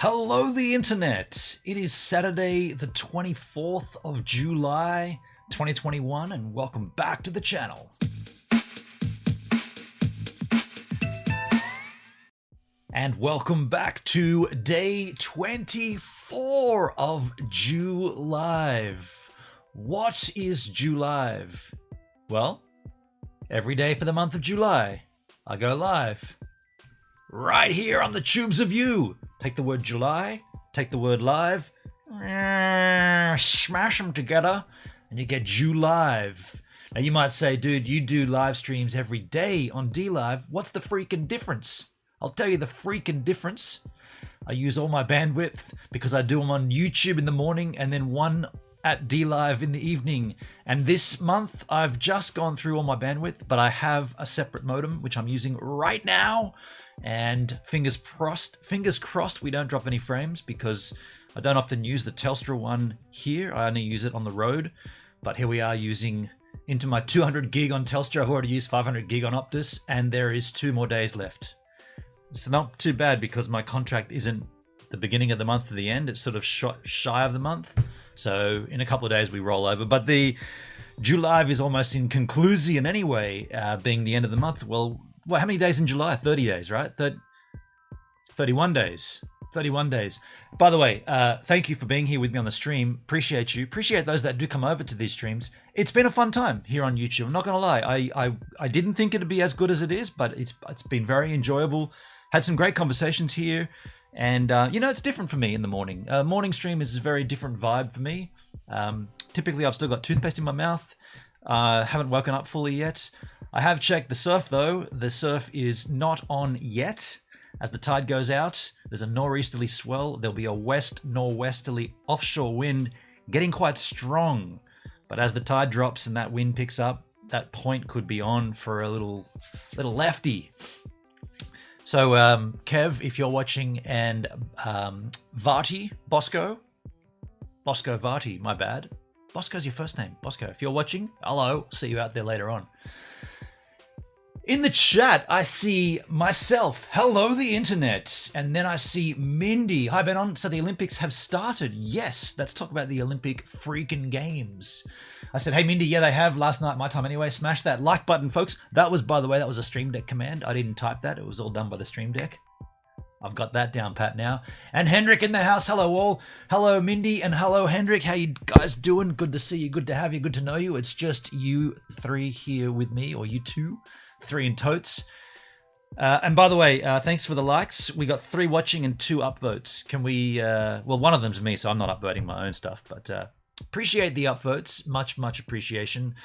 Hello, the internet. It is Saturday, the 24th of July, 2021, and welcome back to the channel. And welcome back to day 24 of July. What is July? Well, every day for the month of July, I go live. Right here on the tubes of you. Take the word July, take the word live, smash them together, and you get Julive. Now you might say, dude, you do live streams every day on DLive. What's the freaking difference? I'll tell you the freaking difference. I use all my bandwidth because I do them on YouTube in the morning and then one at DLive in the evening. And this month I've just gone through all my bandwidth, but I have a separate modem, which I'm using right now. And fingers crossed we don't drop any frames because I don't often use the Telstra one here. I only use it on the road. But here we are using into my 200 gig on Telstra. I've already used 500 gig on Optus and there is 2 more days left. It's not too bad because my contract isn't the beginning of the month to the end. It's sort of shy of the month. So in a couple of days we roll over. But the July is almost in conclusion anyway, being the end of the month. Well, how many days in July? 30 days, right? 31 days. 31 days. By the way, thank you for being here with me on the stream. Appreciate you. Appreciate those that do come over to these streams. It's been a fun time here on YouTube. I'm not going to lie. I didn't think it'd be as good as it is, but it's been very enjoyable. Had some great conversations here. And, it's different for me in the morning. Morning stream is a very different vibe for me. Typically, I've still got toothpaste in my mouth. Haven't woken up fully yet. I have checked the surf though. The surf is not on yet. As the tide goes out, there's a nor'easterly swell. There'll be a west-nor'westerly offshore wind getting quite strong. But as the tide drops and that wind picks up, that point could be on for a little lefty. So Kev, if you're watching, and Vati, Bosco Vati, my bad. Bosco's your first name. Bosco, if you're watching, hello. See you out there later on. In the chat, I see myself. Hello, the internet. And then I see Mindy. Hi, Benon. So the Olympics have started. Yes, let's talk about the Olympic freaking games. I said, hey, Mindy, yeah, they have last night, my time anyway. Smash that like button, folks. That was, by the way, that was a Stream Deck command. I didn't type that. It was all done by the Stream Deck. I've got that down pat now. And Hendrik in the house. Hello, all. Hello, Mindy, and hello, Hendrik. How you guys doing? Good to see you. Good to have you. Good to know you. It's just you three here with me, or you two. 3 in totes. And by the way, thanks for the likes. We got 3 watching and 2 upvotes. Can we, well, one of them's me, so I'm not upvoting my own stuff, but appreciate the upvotes. Much appreciation.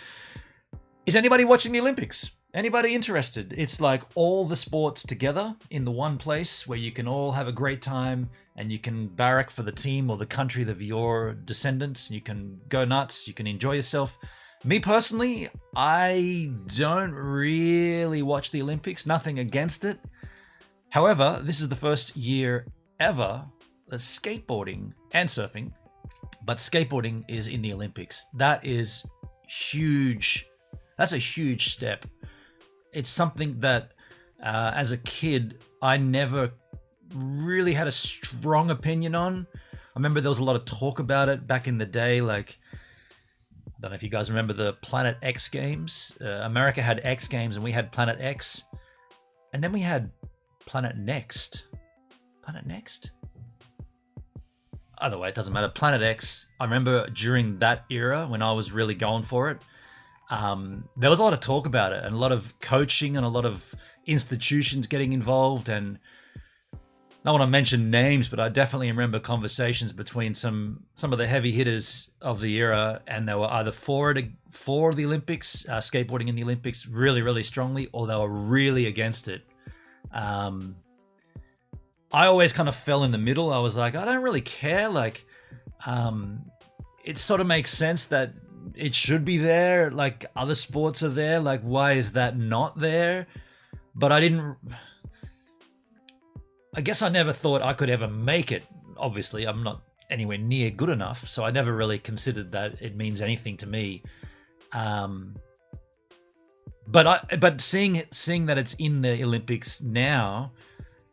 Is anybody watching the Olympics? Anybody interested? It's like all the sports together in the one place where you can all have a great time and you can barrack for the team or the country of your descendants. You can go nuts. You can enjoy yourself. Me personally, I don't really watch the Olympics. Nothing against it. However, this is the first year ever that skateboarding and surfing, but skateboarding is in the Olympics. That is huge. That's a huge step. It's something that, as a kid, I never really had a strong opinion on. I remember there was a lot of talk about it back in the day, like, I don't know if you guys remember the Planet X games. America had X games and we had Planet X. And then we had Planet Next. Planet Next? Either way, it doesn't matter. Planet X, I remember during that era when I was really going for it, there was a lot of talk about it and a lot of coaching and a lot of institutions getting involved. And I don't want to mention names, but I definitely remember conversations between some of the heavy hitters of the era, and they were either for the Olympics, skateboarding in the Olympics really strongly, or they were really against it. I always kind of fell in the middle. I was like, I don't really care. Like, it sort of makes sense that it should be there. Like, other sports are there. Like, why is that not there? But I guess I never thought I could ever make it. Obviously, I'm not anywhere near good enough, so I never really considered that it means anything to me. But seeing that it's in the Olympics now,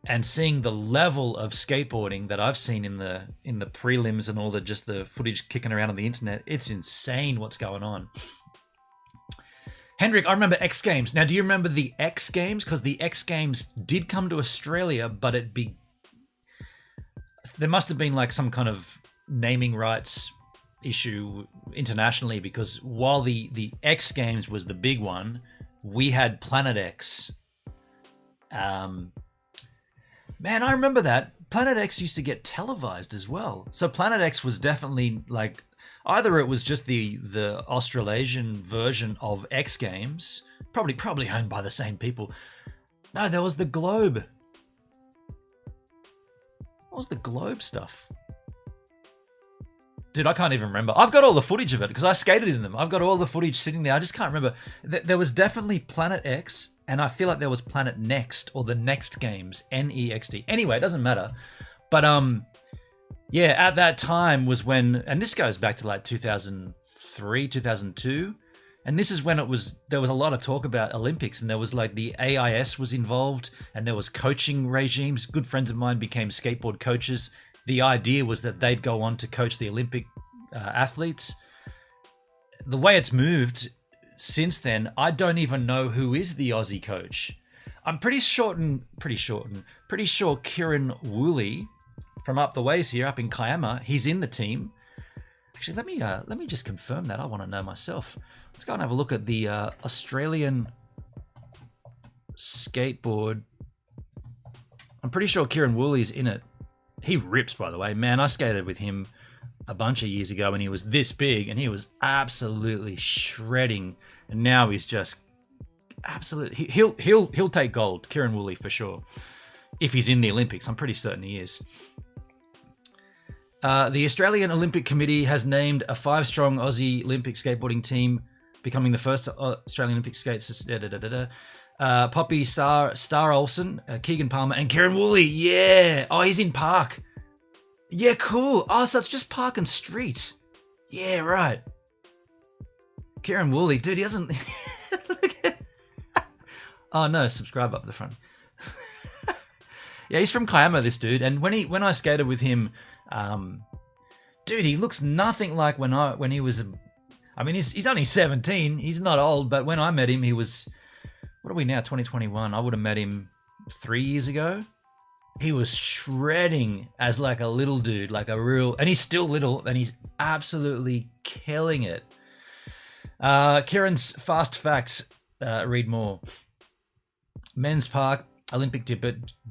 and seeing the level of skateboarding that I've seen in the prelims and all the footage kicking around on the internet, it's insane what's going on. Hendrik, I remember X Games. Now, do you remember the X Games? Because the X Games did come to Australia, but there must have been like some kind of naming rights issue internationally, because while the X Games was the big one, we had Planet X. Man, I remember that. Planet X used to get televised as well. So Planet X was definitely like, either it was just the Australasian version of X Games, probably owned by the same people. No, there was the Globe. What was the Globe stuff? Dude, I can't even remember. I've got all the footage of it because I skated in them. I've got all the footage sitting there. I just can't remember. There was definitely Planet X, and I feel like there was Planet Next, or the Next Games, Next. Anyway, it doesn't matter. But yeah, at that time was when, and this goes back to like 2003, 2002, and this is when there was a lot of talk about Olympics, and there was like the AIS was involved, and there was coaching regimes. Good friends of mine became skateboard coaches. The idea was that they'd go on to coach the Olympic athletes. The way it's moved since then, I don't even know who is the Aussie coach. I'm pretty sure Kieran Woolley from up the ways here, up in Kiama, he's in the team. Actually, let me just confirm that. I want to know myself. Let's go and have a look at the Australian skateboard. I'm pretty sure Kieran Woolley's in it. He rips, by the way. Man, I skated with him a bunch of years ago when he was this big, and he was absolutely shredding. And now he's just absolutely... He'll take gold, Kieran Woolley, for sure. If he's in the Olympics, I'm pretty certain he is. The Australian Olympic Committee has named a 5-strong Aussie Olympic skateboarding team, becoming the first Australian Olympic skates... Poppy, Star Olsen, Keegan Palmer, and Kieran Woolley. Yeah. Oh, he's in Park. Yeah, cool. Oh, so it's just Park and Street. Yeah, right. Kieran Woolley, dude, he hasn't... Oh, no, subscribe up the front. Yeah, he's from Kiama, this dude. And when I skated with him, dude, he looks nothing like when he was... I mean, he's only 17. He's not old, but when I met him, he was... What are we now, 2021? I would have met him 3 years ago. He was shredding as like a little dude, like a real... And he's still little, and he's absolutely killing it. Kieran's fast facts, read more. Men's Park, Olympic debutant,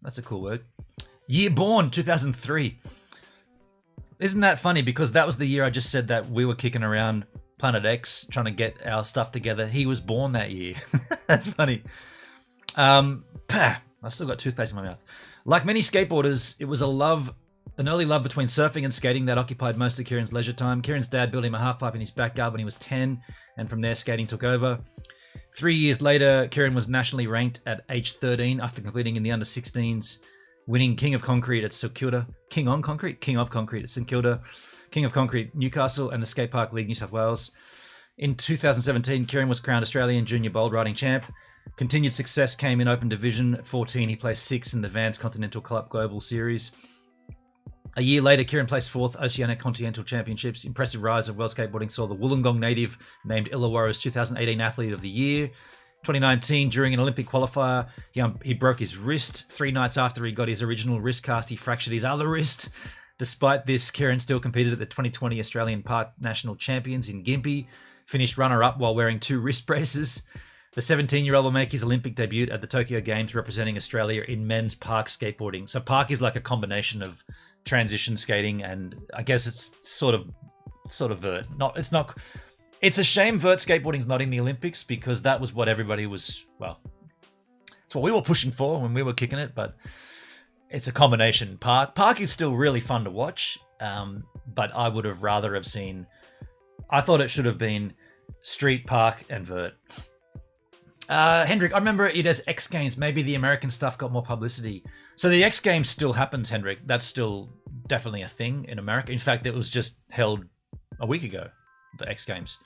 that's a cool word. Year born, 2003. Isn't that funny? Because that was the year I just said that we were kicking around Planet X, trying to get our stuff together. He was born that year. That's funny. I still got toothpaste in my mouth. Like many skateboarders, it was an early love between surfing and skating that occupied most of Kieran's leisure time. Kieran's dad built him a halfpipe in his backyard when he was 10, and from there skating took over. 3 years later, Kieran was nationally ranked at age 13 after competing in the under-16s, winning King of Concrete at St Kilda, King of Concrete at St Kilda, King of Concrete Newcastle, and the Skate Park League New South Wales. In 2017, Kieran was crowned Australian Junior Bold Riding Champ. Continued success came in Open Division. At 14, he placed 6th in the Vans Continental Club Global Series. A year later, Kieran placed 4th Oceanic Continental Championships. Impressive rise of world skateboarding saw the Wollongong native named Illawarra's 2018 Athlete of the Year. 2019, during an Olympic qualifier, he broke his wrist. 3 nights after he got his original wrist cast, he fractured his other wrist. Despite this, Kieran still competed at the 2020 Australian Park National Champions in Gympie, finished runner-up while wearing 2 wrist braces. The 17-year-old will make his Olympic debut at the Tokyo Games representing Australia in men's park skateboarding. So park is like a combination of transition skating, and I guess it's sort of vert. It's a shame vert skateboarding's not in the Olympics, because that was what everybody was, well, it's what we were pushing for when we were kicking it, but it's a combination. Park is still really fun to watch, but I would have rather have seen... I thought it should have been street, park, and vert. Hendrik, I remember it as X Games. Maybe the American stuff got more publicity. So the X Games still happens, Hendrik. That's still definitely a thing in America. In fact, it was just held a week ago, the X Games.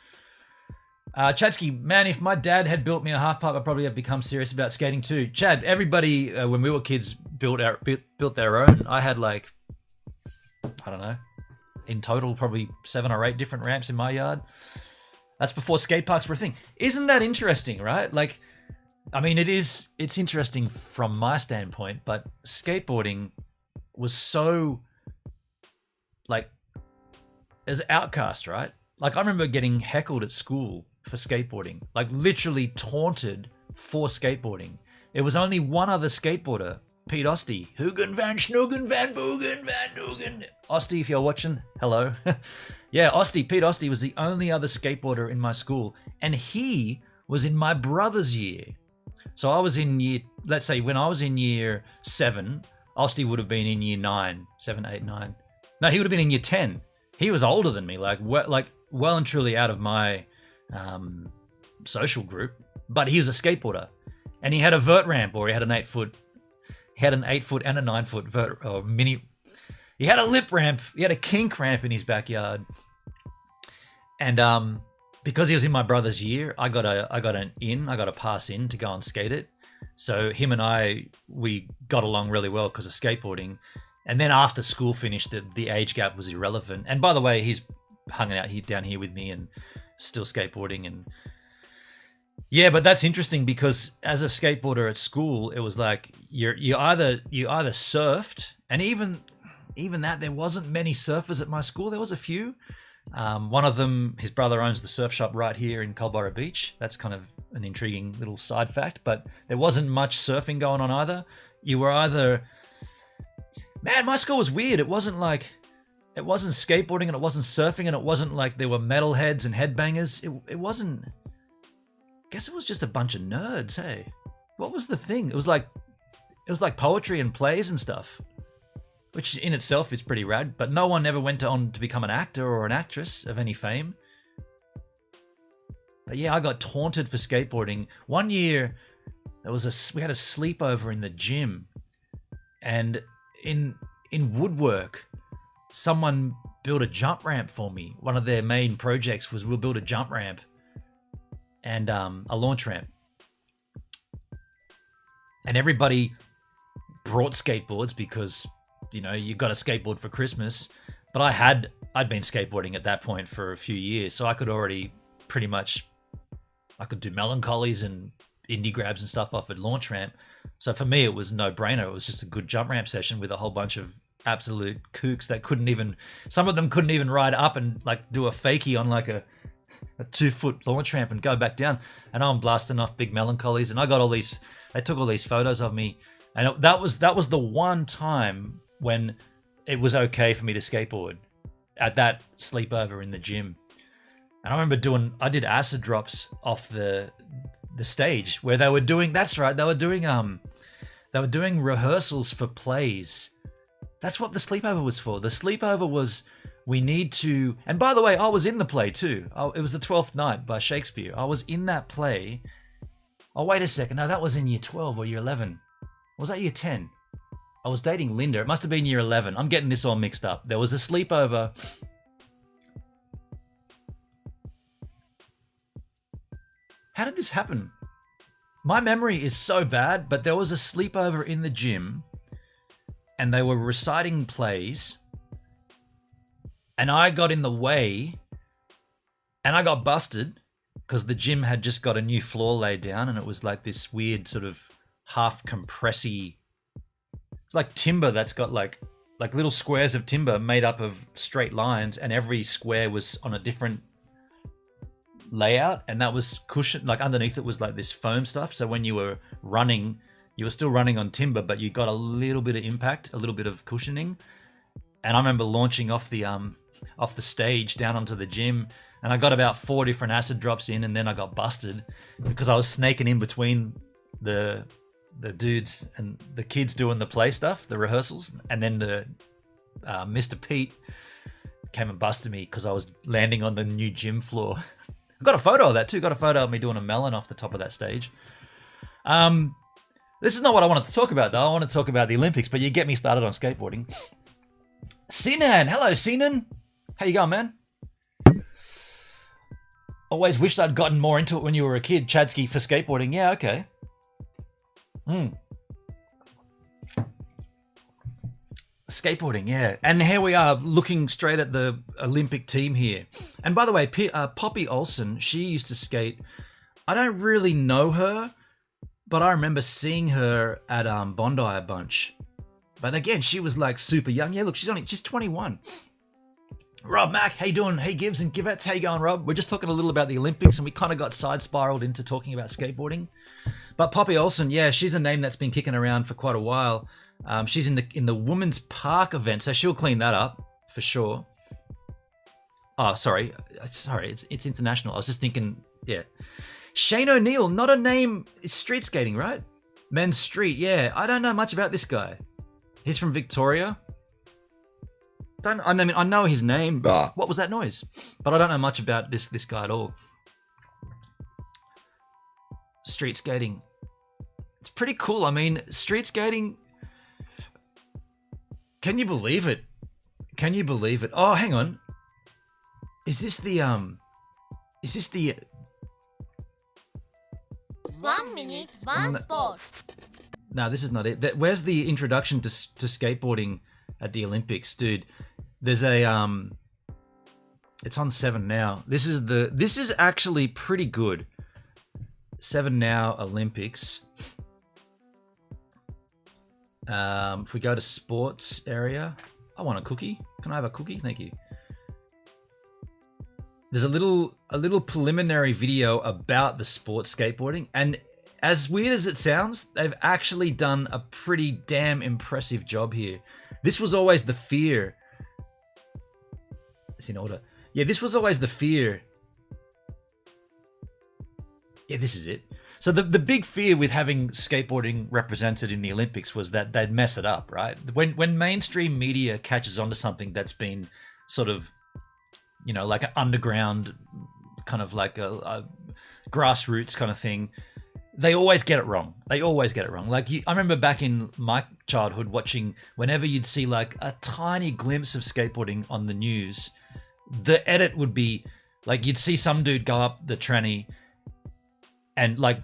Chadsky, man, if my dad had built me a half pipe, I'd probably have become serious about skating too. Chad, everybody, when we were kids, built their own. I had like, I don't know, in total, probably 7 or 8 different ramps in my yard. That's before skate parks were a thing. Isn't that interesting, right? Like, I mean, it's interesting from my standpoint, but skateboarding was so, like, as outcast, right? Like, I remember getting heckled at school for skateboarding, like literally taunted for skateboarding. It was only one other skateboarder, Pete Ostie, Hoogen van Schnoegen van Boogen van Noogen. Ostie, if you're watching, hello. Yeah, Pete Ostie was the only other skateboarder in my school, and he was in my brother's year. So I was in year, let's say when I was in year 7, Ostie would have been in year 9, 7, 8, 9. No, he would have been in year 10. He was older than me, like well and truly out of my social group, but he was a skateboarder, and he had a vert ramp, or he had an 8-foot, and a 9-foot vert or mini. He had a lip ramp, he had a kink ramp in his backyard, and because he was in my brother's year, I got a pass in to go and skate it. So him and we got along really well because of skateboarding. And then after school finished, the age gap was irrelevant. And by the way, he's hung out down here with me and still skateboarding. And yeah, but that's interesting because as a skateboarder at school, it was like you either surfed, and even that, there wasn't many surfers at my school. There was a few. One of them, his brother owns the surf shop right here in Culburra Beach. That's kind of an intriguing little side fact, but there wasn't much surfing going on either. You were either... Man, my school was weird. It wasn't skateboarding, and it wasn't surfing, and it wasn't like there were metalheads and headbangers. It wasn't... I guess it was just a bunch of nerds, hey? What was the thing? It was like poetry and plays and stuff, which in itself is pretty rad, but no one ever went on to become an actor or an actress of any fame. But yeah, I got taunted for skateboarding. One year, we had a sleepover in the gym, and in woodwork, someone built a jump ramp for me. One of their main projects was we'll build a jump ramp and a launch ramp. And everybody brought skateboards because, you know, you got a skateboard for Christmas. But I'd been skateboarding at that point for a few years, so I could already I could do melancholies and indie grabs and stuff off a launch ramp. So for me, it was no brainer. It was just a good jump ramp session with a whole bunch of absolute kooks that some of them couldn't even ride up and like do a fakie on like a 2-foot launch ramp and go back down. And I'm blasting off big melancholies, and they took all these photos of me. And that was the one time when it was okay for me to skateboard, at that sleepover in the gym. And I remember I did acid drops off the stage where they were doing, that's right, they were doing rehearsals for plays. That's what the sleepover was for. The sleepover was, we need to, and by the way, I was in the play too. It was the 12th Night by Shakespeare. I was in that play. Oh, wait a second. No, that was in year 12 or year 11. Or was that year 10? I was dating Linda. It must have been year 11. I'm getting this all mixed up. There was a sleepover. How did this happen? My memory is so bad, but there was a sleepover in the gym and they were reciting plays, and I got in the way and I got busted because the gym had just got a new floor laid down, and it was like this weird sort of half compressy. It's like timber that's got like little squares of timber made up of straight lines, and every square was on a different layout, and that was cushioned, like underneath it was like this foam stuff. So when you were running, you were still running on timber, but you got a little bit of impact, a little bit of cushioning. And I remember launching off the stage down onto the gym, and I got about 4 different acid drops in, and then I got busted because I was snaking in between the dudes and the kids doing the play stuff, the rehearsals, and then the Mr. Pete came and busted me because I was landing on the new gym floor. I got a photo of that too. Got a photo of me doing a melon off the top of that stage. This is not what I wanted to talk about though. I want to talk about the Olympics, but you get me started on skateboarding. Sinan, hello Sinan. How you going, man? Always wished I'd gotten more into it when you were a kid. Chadsky for skateboarding. Yeah, okay. Skateboarding, yeah. And here we are looking straight at the Olympic team here. And by the way, Poppy Olsen, she used to skate. I don't really know her, but I remember seeing her at Bondi a bunch. But again, she was like super young. Yeah, look, she's 21. Rob Mack, how you doing? Hey, Gibbs and Givettes, how you going, Rob? We're just talking a little about the Olympics, and we kind of got side spiraled into talking about skateboarding. But Poppy Olsen, yeah, she's a name that's been kicking around for quite a while. She's in the Women's Park event, so she'll clean that up for sure. Oh, sorry, it's international. I was just thinking, yeah. Shane O'Neill, not a name. It's street skating, right? Men's street, yeah. I don't know much about this guy. He's from Victoria. I know his name. What was that noise? But I don't know much about this guy at all. Street skating. It's pretty cool. I mean, street skating. Can you believe it? Can you believe it? Oh, hang on. Is this the 1 minute, one sport. No, this is not it. Where's the introduction to skateboarding at the Olympics, dude? There's a it's on 7 Now. This is actually pretty good. 7 Now Olympics. If we go to sports area, I want a cookie. Can I have a cookie? Thank you. There's a little preliminary video about the sport skateboarding, and as weird as it sounds, they've actually done a pretty damn impressive job here. This was always the fear. It's in order. Yeah, this was always the fear. Yeah, this is it. So the big fear with having skateboarding represented in the Olympics was that they'd mess it up, right? When mainstream media catches onto something that's been sort of, you know, like an underground, kind of like a grassroots kind of thing, they always get it wrong. They always get it wrong. Like I remember back in my childhood watching, whenever you'd see like a tiny glimpse of skateboarding on the news, the edit would be like you'd see some dude go up the tranny, and like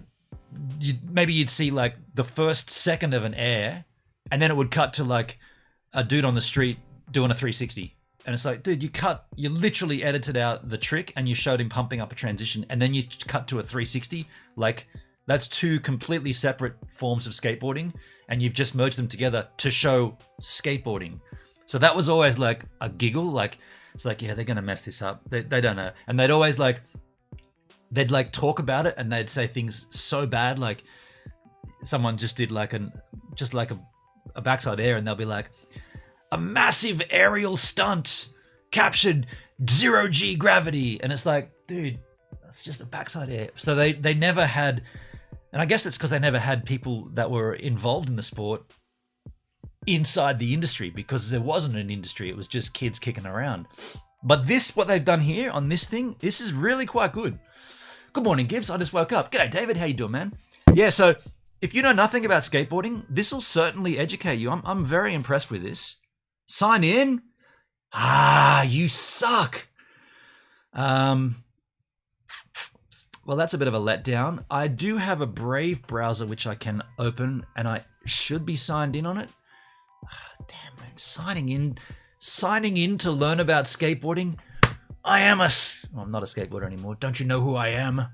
you'd see like the first second of an air, and then it would cut to like a dude on the street doing a 360. And it's like, dude, you literally edited out the trick and you showed him pumping up a transition, and then you cut to a 360. Like, that's two completely separate forms of skateboarding, and you've just merged them together to show skateboarding. So that was always like a giggle. Like, it's like, yeah, they're going to mess this up. They don't know. And they'd always like, they'd like talk about it, and they'd say things so bad. Like someone just did like a backside air, and they'll be like, a massive aerial stunt captured 0G gravity. And it's like, dude, that's just a backside air. So they never had, and I guess it's because they never had people that were involved in the sport inside the industry, because there wasn't an industry. It was just kids kicking around. But what they've done here on this thing, this is really quite good. Good morning, Gibbs. I just woke up. G'day, David. How you doing, man? Yeah, so if you know nothing about skateboarding, this will certainly educate you. I'm very impressed with this. Sign in? You suck. Well, that's a bit of a letdown. I do have a Brave browser which I can open, and I should be signed in on it. Damn, man. Signing in to learn about skateboarding. I'm not a skateboarder anymore. Don't you know who I am?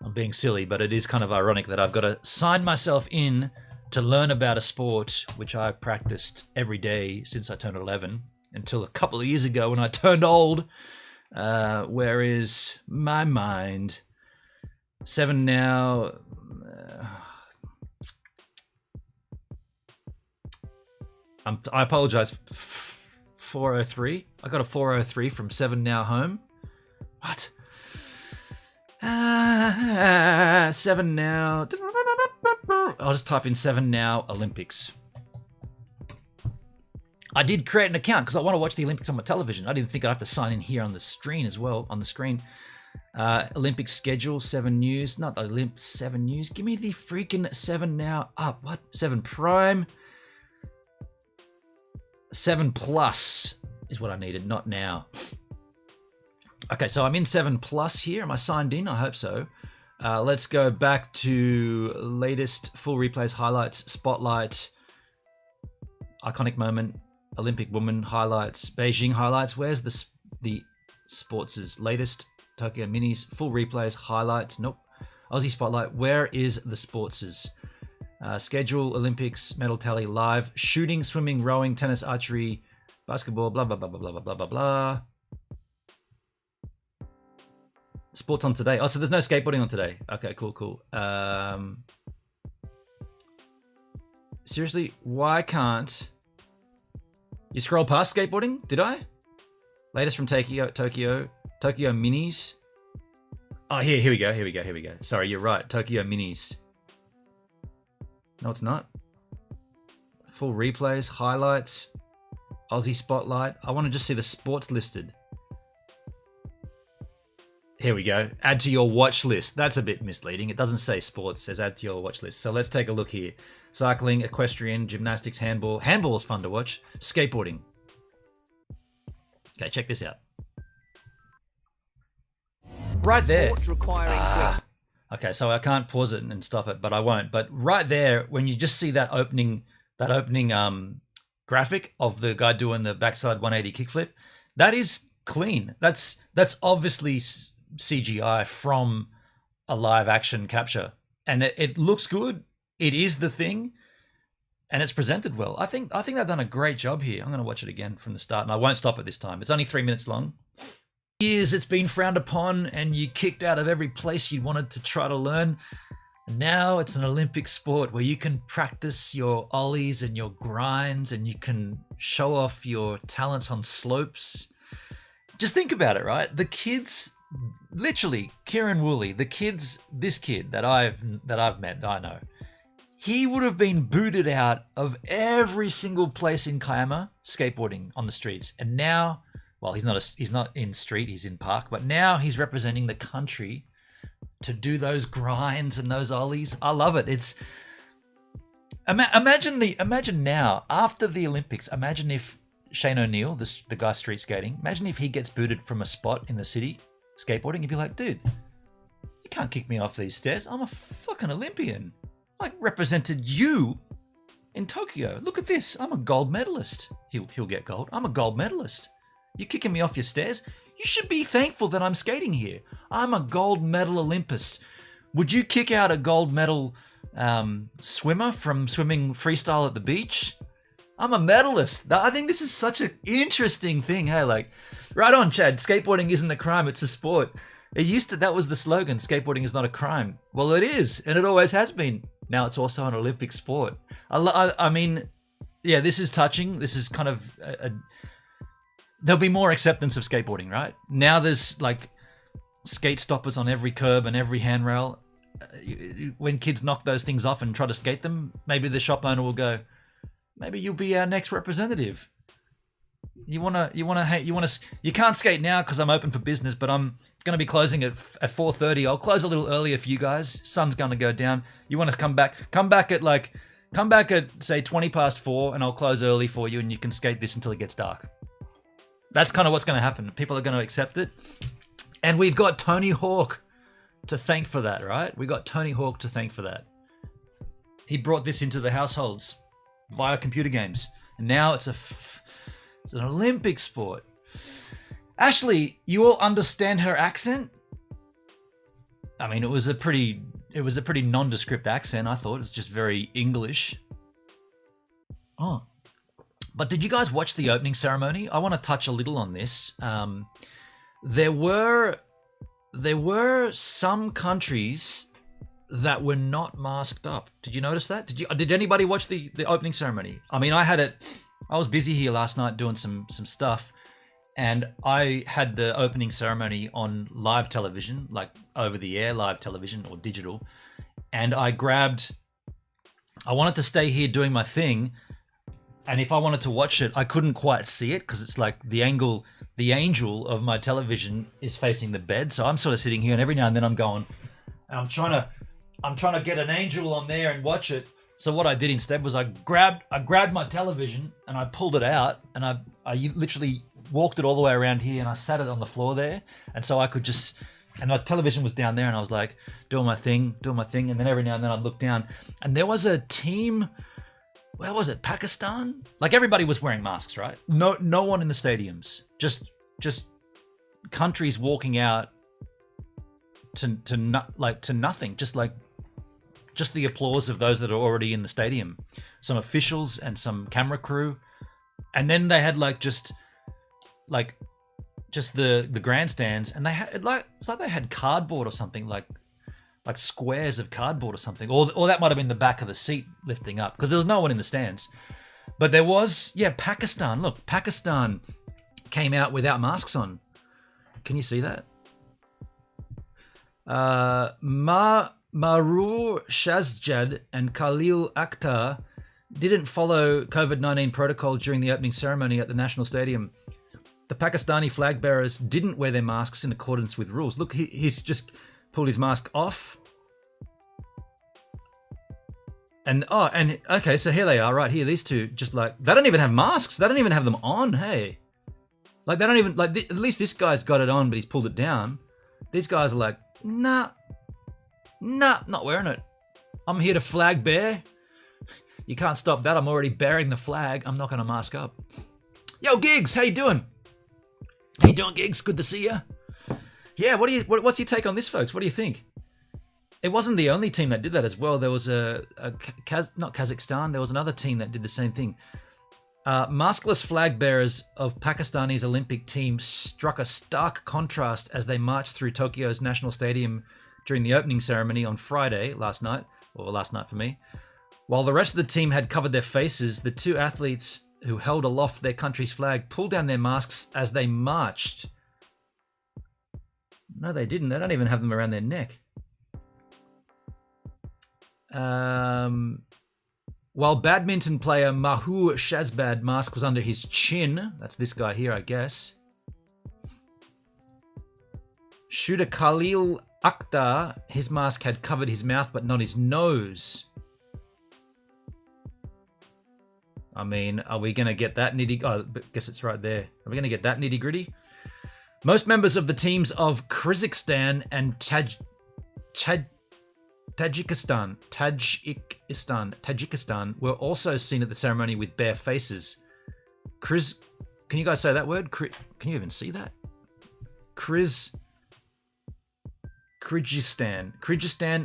I'm being silly, but it is kind of ironic that I've got to sign myself in to learn about a sport which I've practiced every day since I turned 11, until a couple of years ago when I turned old. Where is my mind? 7 Now. I apologize. 403. I got a 403 from 7 Now home. What? 7 Now. I'll just type in 7 Now Olympics. I did create an account because I want to watch the Olympics on my television. I didn't think I'd have to sign in here on the screen as well. On the screen. Olympic schedule, 7 News. Not the 7 News. Give me the freaking 7 Now up. What? 7 Prime. 7 Plus is what I needed, not Now. Okay, so I'm in 7+ here. Am I signed in? I hope so. Let's go back to latest full replays, highlights, spotlight, iconic moment, Olympic woman highlights, Beijing highlights. Where's the sports' latest Tokyo minis, full replays, highlights? Nope. Aussie spotlight. Where is the sports'? Schedule, Olympics, medal tally, live, shooting, swimming, rowing, tennis, archery, basketball, blah, blah, blah, blah, blah, blah, blah, blah. Sports on today. Oh, so there's no skateboarding on today. Okay, cool. Seriously, why can't you scroll past skateboarding? Did I? Latest from Tokyo minis. Oh, here we go. Sorry, you're right. Tokyo minis. No, it's not. Full replays, highlights, Aussie spotlight. I want to just see the sports listed. Here we go. Add to your watch list. That's a bit misleading. It doesn't say sports. It says add to your watch list. So let's take a look here. Cycling, equestrian, gymnastics, handball. Handball is fun to watch. Skateboarding. Okay, check this out. Right there. Okay, so I can't pause it and stop it, but I won't. But right there, when you just see that opening graphic of the guy doing the backside 180 kickflip, that is clean. That's obviously CGI from a live action capture, and it looks good. It is the thing, and it's presented well. I think they've done a great job here. I'm going to watch it again from the start, and I won't stop it this time. It's only 3 minutes long. Years it's been frowned upon, and you kicked out of every place you wanted to try to learn. And now it's an Olympic sport where you can practice your ollies and your grinds, and you can show off your talents on slopes. Just think about it, right? The kids, literally, Kieran Woolley, this kid that I've met, I know, he would have been booted out of every single place in Kiama skateboarding on the streets. And now, well, he's not in street, he's in park, but now he's representing the country to do those grinds and those ollies. I love it. It's imagine now after the Olympics. Imagine if Shane O'Neill, the guy street skating, imagine if he gets booted from a spot in the city skateboarding. You'd be like, dude, you can't kick me off these stairs. I'm a fucking Olympian. I represented you in Tokyo. Look at this. I'm a gold medalist. He'll get gold. I'm a gold medalist. You're kicking me off your stairs? You should be thankful that I'm skating here. I'm a gold medal Olympist. Would you kick out a gold medal swimmer from swimming freestyle at the beach? I'm a medalist. I think this is such an interesting thing. Hey, like, right on, Chad. Skateboarding isn't a crime. It's a sport. That was the slogan. Skateboarding is not a crime. Well, it is, and it always has been. Now it's also an Olympic sport. I mean, yeah, this is touching. This is kind of there'll be more acceptance of skateboarding, right? Now there's like skate stoppers on every curb and every handrail. When kids knock those things off and try to skate them, maybe the shop owner will go, maybe you'll be our next representative. You can't skate now because I'm open for business, but I'm going to be closing at 4:30. I'll close a little earlier for you guys. Sun's going to go down. You want to come back at say 4:20, and I'll close early for you, and you can skate this until it gets dark. That's kind of what's going to happen. People are going to accept it. And we've got Tony Hawk to thank for that, right? We got Tony Hawk to thank for that. He brought this into the households via computer games. And now it's an Olympic sport. Ashley, you all understand her accent? I mean, it was a pretty nondescript accent, I thought. It's just very English. Oh. But did you guys watch the opening ceremony? I want to touch a little on this. There were some countries that were not masked up. Did you notice that? Did anybody watch the opening ceremony? I mean, I was busy here last night doing some stuff, and I had the opening ceremony on live television, like over the air live television or digital. And I wanted to stay here doing my thing. And if I wanted to watch it, I couldn't quite see it because it's like the angel of my television is facing the bed. So I'm sort of sitting here, and every now and then I'm trying to get an angel on there and watch it. So what I did instead was I grabbed my television and I pulled it out, and I literally walked it all the way around here, and I sat it on the floor there, and so I could just. And my television was down there, and I was like doing my thing, and then every now and then I'd look down, and there was a team. Where was it? Pakistan? Like everybody was wearing masks, right? No one in the stadiums. Just countries walking out to nothing. Just the applause of those that are already in the stadium. Some officials and some camera crew, and then they had just the grandstands, and they had it's like they had cardboard or something, like squares of cardboard or something, or that might have been the back of the seat lifting up, because there was no one in the stands. But there was, Pakistan. Look, Pakistan came out without masks on. Can you see that? Marur Shazjad and Khalil Akhtar didn't follow COVID-19 protocol during the opening ceremony at the National Stadium. The Pakistani flag bearers didn't wear their masks in accordance with rules. Look, he's just pulled his mask off. And okay, so here they are, right here. These two, they don't even have masks. They don't even have them on. Hey, they don't even at least this guy's got it on, but he's pulled it down. These guys are like, nah, not wearing it. I'm here to flag bear. You can't stop that. I'm already bearing the flag. I'm not going to mask up. Yo, Gigs, how you doing? How you doing, Gigs? Good to see you. Yeah, what's your take on this, folks? What do you think? It wasn't the only team that did that as well. There was not Kazakhstan. There was another team that did the same thing. Maskless flag bearers of Pakistani's Olympic team struck a stark contrast as they marched through Tokyo's National Stadium during the opening ceremony on Friday, last night for me. While the rest of the team had covered their faces, the two athletes who held aloft their country's flag pulled down their masks as they marched. No, they didn't. They don't even have them around their neck. While badminton player Mahou Shazbad mask was under his chin, that's this guy here, I guess. Shooter Khalil Akhtar, his mask had covered his mouth but not his nose. I mean, are we going to get that nitty? Oh, I guess it's right there. Are we going to get that nitty gritty? Most members of the teams of Kyrgyzstan and Tajikistan were also seen at the ceremony with bare faces. Can you guys say that word? Can you even see that? Kyrgyzstan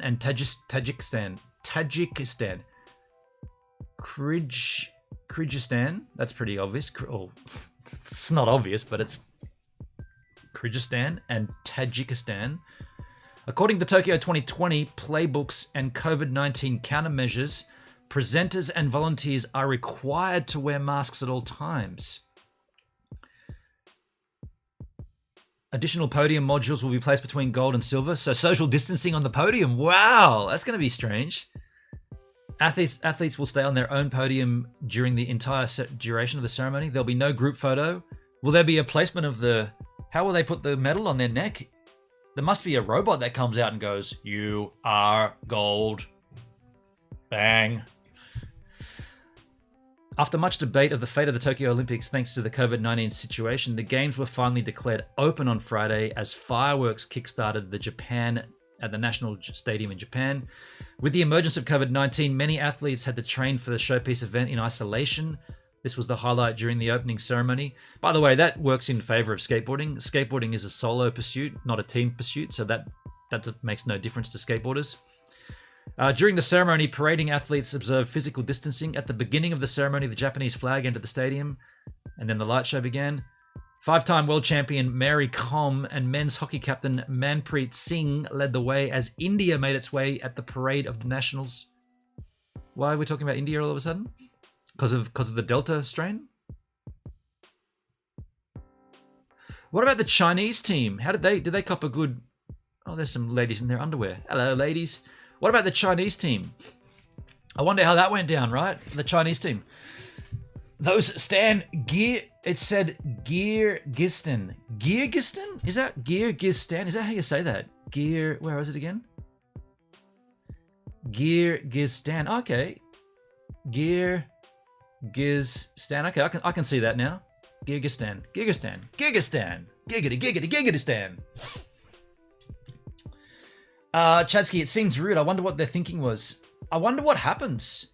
and Tajikistan. Kyrgyzstan. That's pretty obvious. Oh, it's not obvious, but it's Kyrgyzstan and Tajikistan. According to Tokyo 2020 playbooks and COVID-19 countermeasures, presenters and volunteers are required to wear masks at all times. Additional podium modules will be placed between gold and silver, so social distancing on the podium. Wow, that's going to be strange. Athletes will stay on their own podium during the entire duration of the ceremony. There'll be no group photo. Will there be a placement of the... How will they put the medal on their neck? There must be a robot that comes out and goes, "You are gold." Bang. After much debate of the fate of the Tokyo Olympics thanks to the COVID-19 situation, the Games were finally declared open on Friday as fireworks kickstarted at the National Stadium in Japan. With the emergence of COVID-19, many athletes had to train for the showpiece event in isolation. This was the highlight during the opening ceremony. By the way, that works in favor of skateboarding. Skateboarding is a solo pursuit, not a team pursuit, so that makes no difference to skateboarders. During the ceremony, parading athletes observed physical distancing. At the beginning of the ceremony, the Japanese flag entered the stadium, and then the light show began. Five-time world champion Mary Kom and men's hockey captain Manpreet Singh led the way as India made its way at the parade of the nationals. Why are we talking about India all of a sudden? Because of the Delta strain? What about the Chinese team? Did they cop a good... Oh, there's some ladies in their underwear. Hello, ladies. What about the Chinese team? I wonder how that went down, right? The Chinese team. Those it said Kyrgyzstan. Kyrgyzstan? Is that Kyrgyzstan? Is that how you say that? Where is it again? Kyrgyzstan. Okay. Kyrgyzstan. Okay, I can see that now. Gigastan. Gigastan. Gigastan. Chadsky, it seems rude. I wonder what their thinking was. I wonder what happens.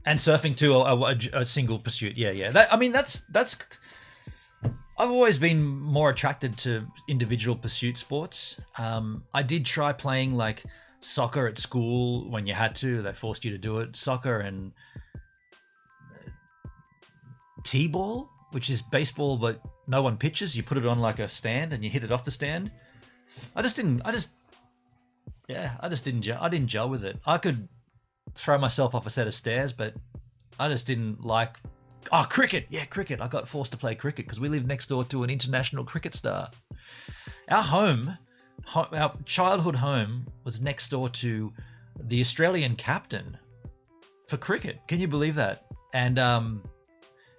And surfing too, a single pursuit. Yeah. That's. I've always been more attracted to individual pursuit sports. I did try playing like soccer at school when you had to. They forced you to do it. Soccer and T-ball, which is baseball, but no one pitches. You put it on like a stand and you hit it off the stand. I didn't gel with it. I could throw myself off a set of stairs, but I just didn't like. Oh, cricket! Yeah, cricket. I got forced to play cricket because we lived next door to an international cricket star. Our childhood home was next door to the Australian captain for cricket. Can you believe that? And then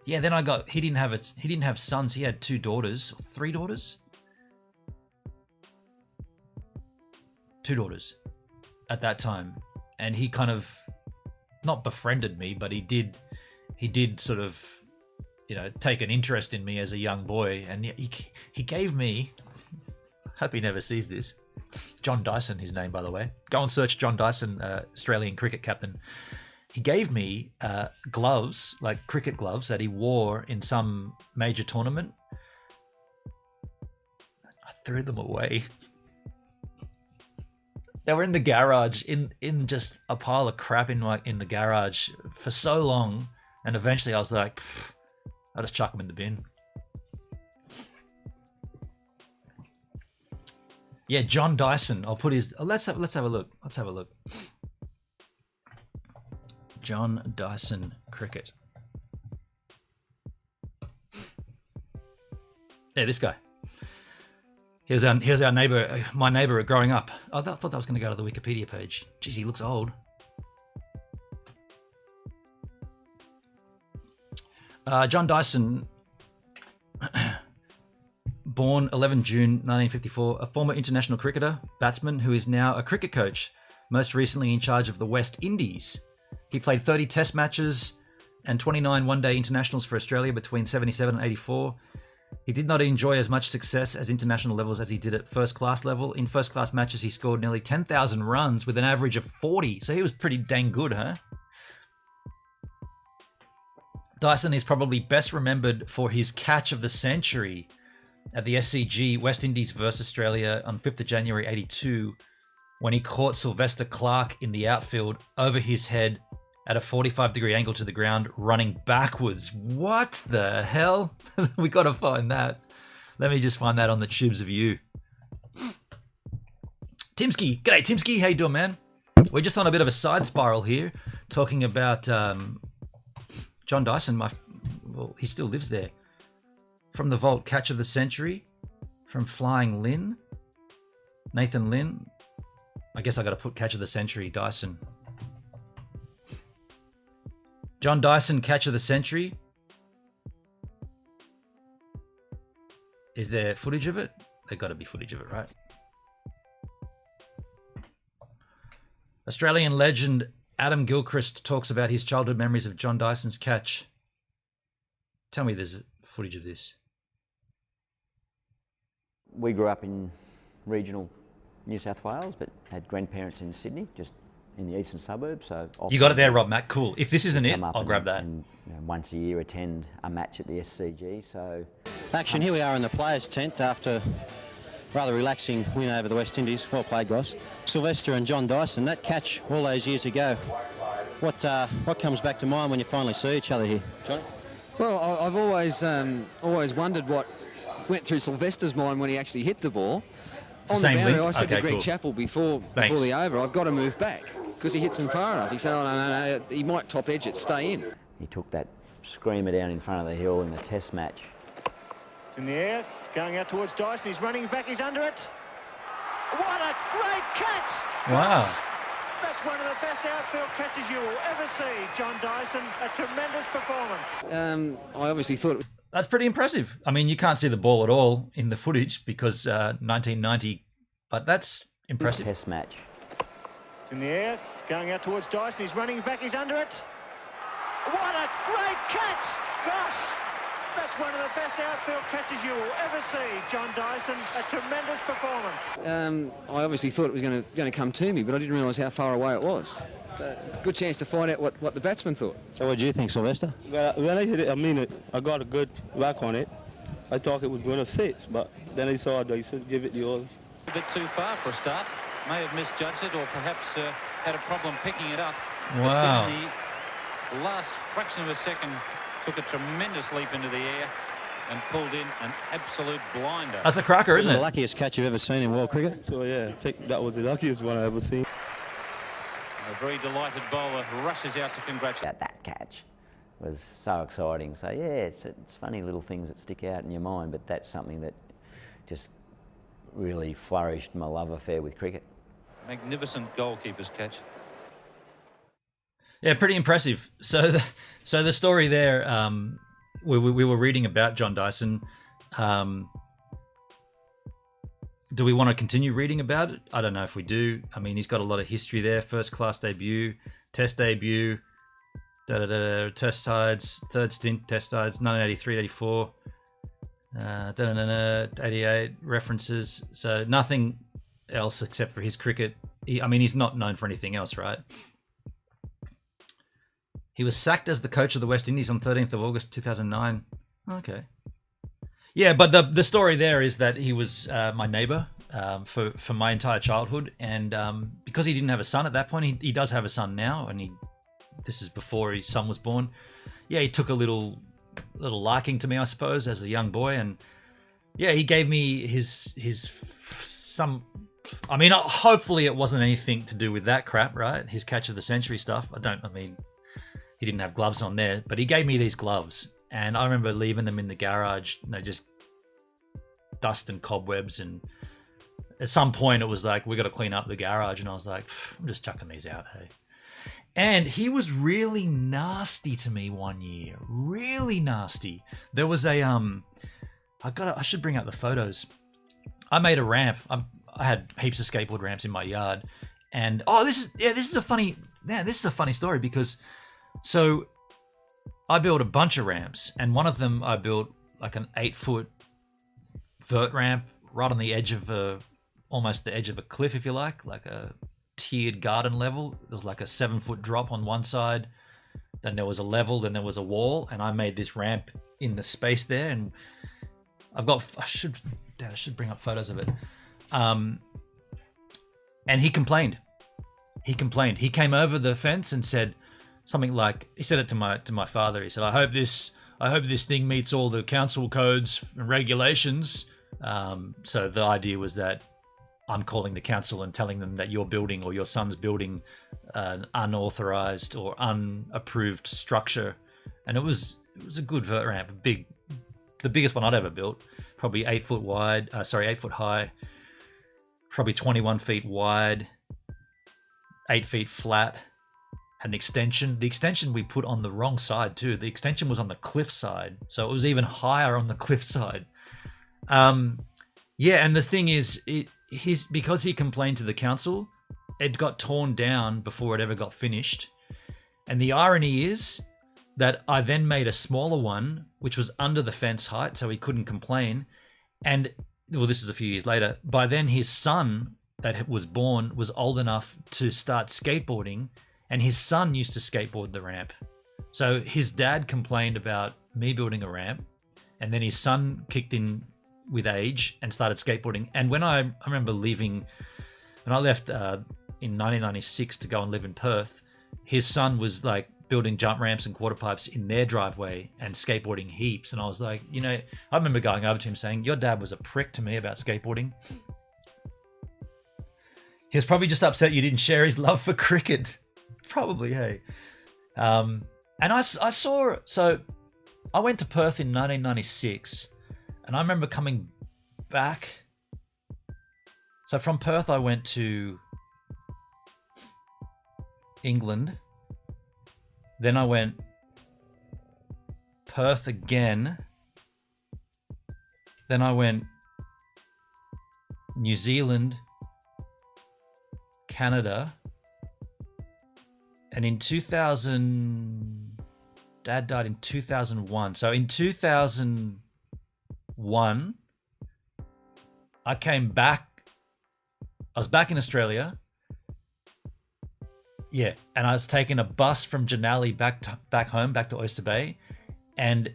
he didn't have sons. He had 2 daughters, 3 daughters. 2 daughters at that time, and he kind of not befriended me, but he did sort of, take an interest in me as a young boy, and he gave me. Hope he never sees this. John Dyson, his name, by the way. Go and search John Dyson, Australian cricket captain. He gave me gloves, like cricket gloves, that he wore in some major tournament. I threw them away. They were in the garage, in just a pile of crap in the garage for so long, and eventually I was like, I'll just chuck them in the bin. Yeah, John Dyson. I'll put his. Let's have a look. Let's have a look. John Dyson cricket. Yeah, this guy. Here's our neighbor, my neighbor growing up. I thought that was going to go to the Wikipedia page. Jeez, he looks old. John Dyson, born 11 June 1954, a former international cricketer, batsman who is now a cricket coach, most recently in charge of the West Indies. He played 30 test matches and 29 one-day internationals for Australia between 77 and 84. He did not enjoy as much success as international levels as he did at first-class level. In first-class matches, he scored nearly 10,000 runs with an average of 40. So he was pretty dang good, huh? Dyson is probably best remembered for his catch of the century at the SCG West Indies versus Australia on 5th of January 82, when he caught Sylvester Clarke in the outfield over his head at a 45-degree angle to the ground, running backwards. What the hell? We got to find that. Let me just find that on the tubes of you. Timsky. G'day, Timsky. How you doing, man? We're just on a bit of a side spiral here, talking about John Dyson. He still lives there. From the vault, catch of the century. From Flying Lynn. Nathan Lynn. I guess I got to put catch of the century, Dyson. John Dyson, catch of the century. Is there footage of it? There's got to be footage of it, right? Australian legend Adam Gilchrist talks about his childhood memories of John Dyson's catch. Tell me there's footage of this. We grew up in regional New South Wales, but had grandparents in Sydney, just in the eastern suburbs. So you got it there, Rob Mac. Cool. If this isn't it, I'll grab that. And once a year attend a match at the SCG. So action. Here we are in the players' tent after rather relaxing win over the West Indies. Well played, guys. Sylvester and John Dyson. That catch all those years ago. What comes back to mind when you finally see each other here, Johnny? Well, I've always wondered what went through Sylvester's mind when he actually hit the ball. On the boundary, I said to Greg Chappell before the over, I've got to move back because he hits them far enough. He said, oh, no, he might top edge it, stay in. He took that screamer down in front of the hill in the test match. It's in the air, it's going out towards Dyson, he's running back, he's under it. What a great catch! Wow. That's one of the best outfield catches you will ever see, John Dyson. A tremendous performance. I obviously thought... That's pretty impressive. I mean, you can't see the ball at all in the footage because 1990, but that's impressive. Test match. It's in the air, it's going out towards Dyson, he's running back, he's under it. What a great catch! Gosh, That's one of the best outfield catches you will ever see, John Dyson. A tremendous performance. I obviously thought it was going to come to me, but I didn't realise how far away it was. So it's a good chance to find out what the batsman thought. So what do you think, Sylvester? Well, when I hit it, I got a good whack on it. I thought it was going to 6, but then I saw Dyson give it the all. A bit too far for a start. May have misjudged it or perhaps had a problem picking it up. Wow. But in the last fraction of a second, took a tremendous leap into the air and pulled in an absolute blinder. That's a cracker, isn't it? The luckiest catch you've ever seen in world cricket. So yeah, I think that was the luckiest one I ever seen. A very delighted bowler rushes out to congratulate. That catch was so exciting. So yeah, it's funny little things that stick out in your mind, but that's something that just really flourished my love affair with cricket. Magnificent goalkeeper's catch. Yeah, pretty impressive. So the story there, we were reading about John Dyson. Do we want to continue reading about it? I don't know if we do. I mean, he's got a lot of history there. First class debut, test debut, test sides, third stint test sides, 1983, 84, 88 references. So nothing else except for his cricket. I mean, he's not known for anything else, right? He was sacked as the coach of the West Indies on 13th of August 2009. Okay. Yeah, but the story there is that he was my neighbor for my entire childhood, and because he didn't have a son at that point, he does have a son now, and this is before his son was born. Yeah, he took a little liking to me, I suppose, as a young boy, and yeah, he gave me some. I mean, hopefully it wasn't anything to do with that crap, right? His catch of the century stuff. I mean, he didn't have gloves on there, but he gave me these gloves. And I remember leaving them in the garage, just dust and cobwebs. And at some point it was like, we got to clean up the garage. And I was like, I'm just chucking these out, hey. And he was really nasty to me one year. Really nasty. There was a, I should bring out the photos. I made a ramp. I had heaps of skateboard ramps in my yard. And, this is a funny story because, so I built a bunch of ramps, and one of them I built like an 8-foot vert ramp right on the edge of almost the edge of a cliff, if you like a tiered garden level. There was like a 7-foot drop on one side, then there was a level, then there was a wall, and I made this ramp in the space there. And I should bring up photos of it. And he complained. He came over the fence and said something like, he said it to my father. He said, I hope this thing meets all the council codes and regulations. So the idea was that I'm calling the council and telling them that you're building, or your son's building, an unauthorized or unapproved structure. And it was a good vert ramp, the biggest one I'd ever built, probably 8 foot high, probably 21 feet wide, 8 feet flat. Had an extension. The extension we put on the wrong side too. The extension was on the cliff side, so it was even higher on the cliff side. Yeah, and the thing is, because he complained to the council, it got torn down before it ever got finished. And the irony is that I then made a smaller one, which was under the fence height, so he couldn't complain. And well, this is a few years later. By then, his son that was born was old enough to start skateboarding. And his son used to skateboard the ramp. So his dad complained about me building a ramp, and then his son kicked in with age and started skateboarding. And when I remember leaving, when I left in 1996 to go and live in Perth, his son was like building jump ramps and quarter pipes in their driveway and skateboarding heaps. And I was like, I remember going over to him saying, your dad was a prick to me about skateboarding. He was probably just upset you didn't share his love for cricket. Probably, hey. And I saw, so I went to Perth in 1996, and I remember coming back. So from Perth, I went to England. Then I went Perth again. Then I went New Zealand, Canada. And in 2000, Dad died in 2001. So in 2001, I came back. I was back in Australia. Yeah, and I was taking a bus from Janali back home, back to Oyster Bay, and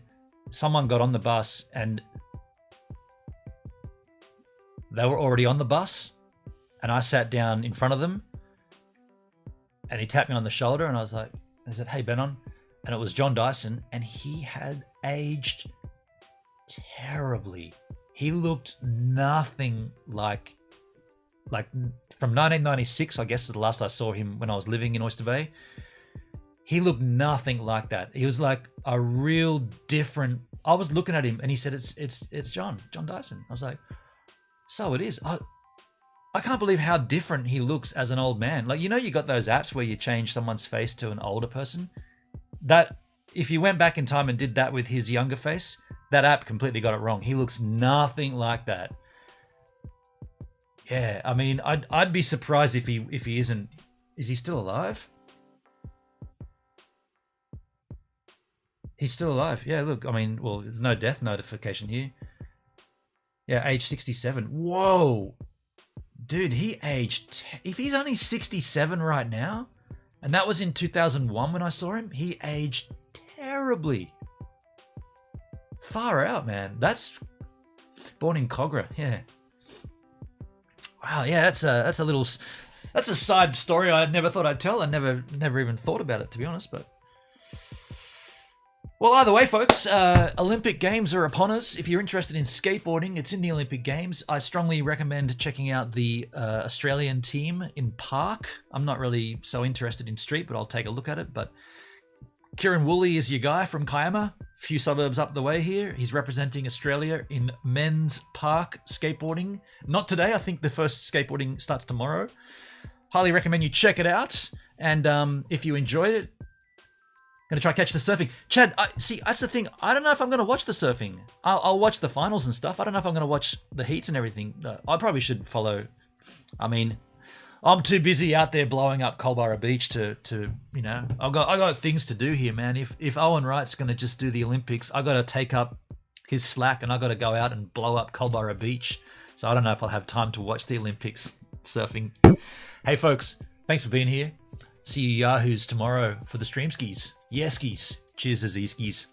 someone got on the bus and they were already on the bus, and I sat down in front of them, and he tapped me on the shoulder, and I said, "Hey, Benon," and it was John Dyson, and he had aged terribly. He looked nothing like from 1996, I guess is the last I saw him when I was living in Oyster Bay. He looked nothing like that. He was like a real different. I was looking at him and he said, it's John Dyson. I was like, so it is. I can't believe how different he looks as an old man. Like, you know, you got those apps where you change someone's face to an older person. That if you went back in time and did that with his younger face, that app completely got it wrong. He looks nothing like that. Yeah, I mean, I'd be surprised if he isn't. Is he still alive? He's still alive. Yeah, look, I mean, well, there's no death notification here. Yeah, age 67. Whoa. Dude, he aged... If he's only 67 right now, and that was in 2001 when I saw him, he aged terribly. Far out, man. That's... Born in Cogra, yeah. Wow, yeah, that's a side story I never thought I'd tell. I never even thought about it, to be honest, but... Well, either way, folks, Olympic Games are upon us. If you're interested in skateboarding, it's in the Olympic Games. I strongly recommend checking out the Australian team in park. I'm not really so interested in street, but I'll take a look at it. But Kieran Woolley is your guy from Kiama, a few suburbs up the way here. He's representing Australia in men's park skateboarding. Not today. I think the first skateboarding starts tomorrow. Highly recommend you check it out. And if you enjoyed it, going to try catch the surfing. Chad, see, that's the thing. I don't know if I'm going to watch the surfing. I'll watch the finals and stuff. I don't know if I'm going to watch the heats and everything. I probably should follow. I mean, I'm too busy out there blowing up Culburra Beach to you know, I got things to do here, man. If Owen Wright's going to just do the Olympics, I got to take up his slack and I got to go out and blow up Culburra Beach. So I don't know if I'll have time to watch the Olympics surfing. Hey, folks, thanks for being here. See you yahoos tomorrow for the stream skis. Yeah, skis. Cheers, Azizkis.